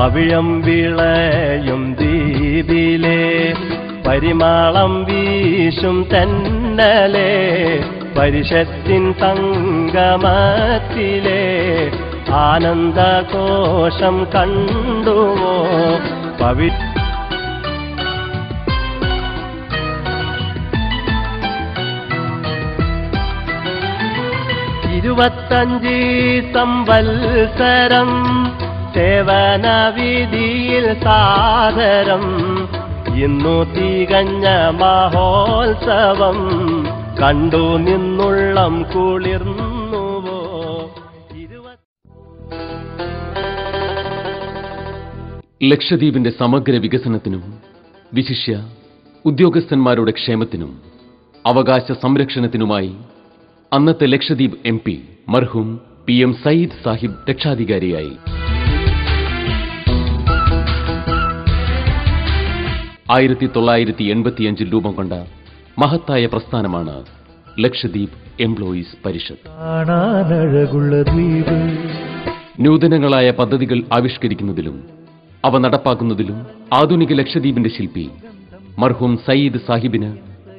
പവിഴം വിളയും ദ്വീപിലെ പരിമളം വീശും തെന്നലെ പരിഷത്തിൻ സംഗമത്തിലെ ആനന്ദഘോഷം കണ്ടുവോ പവിത്ര 25 സംവത്സരം സേവന വിധിയിൽ സാദരം ഇന്നു തികഞ്ഞ മഹോത്സവം കണ്ടു നിന്നുള്ളം കുളിർന്നുവോ. ലക്ഷദ്വീപിന്റെ സമഗ്ര വികസനത്തിനും വിശിഷ്യ ഉദ്യോഗസ്ഥന്മാരുടെ ക്ഷേമത്തിനും അവകാശ സംരക്ഷണത്തിനുമായി അന്നത്തെ ലക്ഷദ്വീപ് MP മർഹൂം PM സയ്യിദ് സാഹിബ് രക്ഷാധികാരിയായി. 1985 രൂപം കൊണ്ട മഹത്തായ പ്രസ്ഥാനമാണ് ലക്ഷദ്വീപ് എംപ്ലോയീസ് പരിഷത്ത്. നൂതനങ്ങളായ പദ്ധതികൾ ആവിഷ്കരിക്കുന്നതിലും അവ നടപ്പാക്കുന്നതിലും ആധുനിക ലക്ഷദ്വീപിന്റെ ശില്പി മർഹൂം സയ്യിദ് സാഹിബിന്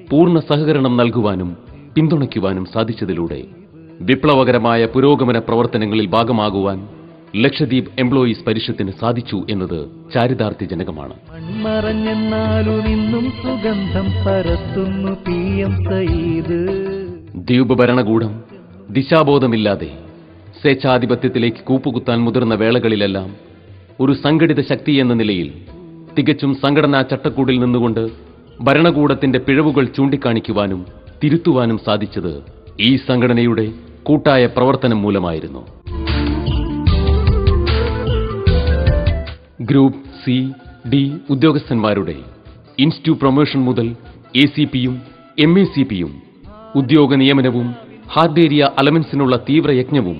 പൂർണ്ണ സഹകരണം നൽകുവാനും പിന്തുണയ്ക്കുവാനും സാധിച്ചതിലൂടെ വിപ്ലവകരമായ പുരോഗമന പ്രവർത്തനങ്ങളിൽ ഭാഗമാകുവാൻ ലക്ഷദ്വീപ് എംപ്ലോയീസ് പരിഷത്തിന് സാധിച്ചു എന്നത് ചാരിതാർത്ഥ്യജനകമാണ്. ദ്വീപ് ഭരണകൂടം ദിശാബോധമില്ലാതെ സ്വേച്ഛാധിപത്യത്തിലേക്ക് കൂപ്പുകുത്താൻ മുതിർന്ന വേളകളിലെല്ലാം ഒരു സംഘടിത ശക്തി എന്ന നിലയിൽ തികച്ചും സംഘടനാ ചട്ടക്കൂടിൽ നിന്നുകൊണ്ട് ഭരണകൂടത്തിന്റെ പിഴവുകൾ ചൂണ്ടിക്കാണിക്കുവാനും തിരുത്തുവാനും സാധിച്ചത് ഈ സംഘടനയുടെ കൂട്ടായ പ്രവർത്തനം മൂലമായിരുന്നു. ഗ്രൂപ്പ് C, D ഉദ്യോഗസ്ഥന്മാരുടെ ഇൻസ്റ്റിറ്റ്യൂട്ട് പ്രൊമോഷൻ മുതൽ ACPയും MACPയും ഉദ്യോഗ നിയമനവും ഹാർഡ് ഏരിയ അലവൻസിനുള്ള തീവ്രയജ്ഞവും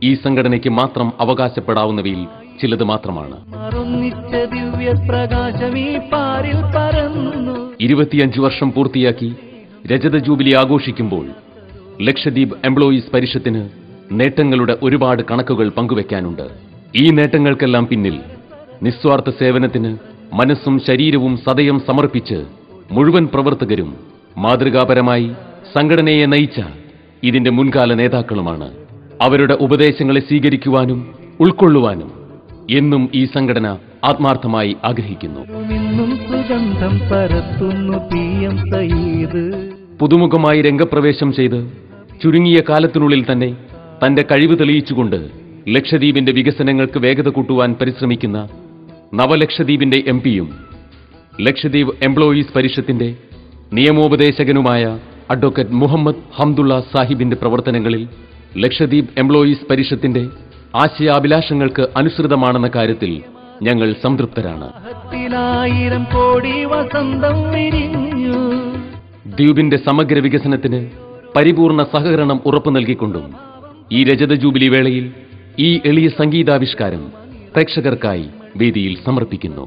ഈ സംഘടനയ്ക്ക് മാത്രം അവകാശപ്പെടാവുന്നവയിൽ ചിലത് മാത്രമാണ്. 25 വർഷം പൂർത്തിയാക്കി രജത ജൂബിലി ആഘോഷിക്കുമ്പോൾ ലക്ഷദ്വീപ് എംപ്ലോയീസ് പരിഷത്തിന് നേട്ടങ്ങളുടെ ഒരുപാട് കണക്കുകൾ പങ്കുവെക്കാനുണ്ട്. ഈ നേട്ടങ്ങൾക്കെല്ലാം പിന്നിൽ നിസ്വാർത്ഥ സേവനത്തിന് മനസ്സും ശരീരവും സദയം സമർപ്പിച്ച് മുഴുവൻ പ്രവർത്തകരും മാതൃകാപരമായി സംഘടനയെ നയിച്ച ഇതിന്റെ മുൻകാല നേതാക്കളുമാണ്. അവരുടെ ഉപദേശങ്ങളെ സ്വീകരിക്കുവാനും ഉൾക്കൊള്ളുവാനും എന്നും ഈ സംഘടന ആത്മാർത്ഥമായി ആഗ്രഹിക്കുന്നു. പുതുമുഖമായി രംഗപ്രവേശം ചെയ്ത് ചുരുങ്ങിയ കാലത്തിനുള്ളിൽ തന്നെ തന്റെ കഴിവ് തെളിയിച്ചുകൊണ്ട് ലക്ഷദ്വീപിന്റെ വികസനങ്ങൾക്ക് വേഗത കൂട്ടുവാൻ പരിശ്രമിക്കുന്ന നവലക്ഷദ്വീപിന്റെ MPയും ലക്ഷദ്വീപ് എംപ്ലോയീസ് പരിഷത്തിന്റെ നിയമോപദേശകനുമായ അഡ്വക്കേറ്റ് മുഹമ്മദ് ഹംദുള്ള സാഹിബിന്റെ പ്രവർത്തനങ്ങളിൽ ലക്ഷദ്വീപ് എംപ്ലോയീസ് പരിഷത്തിന്റെ ആശയാഭിലാഷങ്ങൾക്ക് അനുസൃതമാണെന്ന കാര്യത്തിൽ ഞങ്ങൾ സംതൃപ്തരാണ്. ദ്വീപിന്റെ സമഗ്ര വികസനത്തിന് പരിപൂർണ സഹകരണം ഉറപ്പു നൽകിക്കൊണ്ടും ഈ രജത ജൂബിലി വേളയിൽ ഈ എളിയ സംഗീതാവിഷ്കാരം പ്രേക്ഷകർക്കായി വേദിയിൽ സമർപ്പിക്കുന്നു.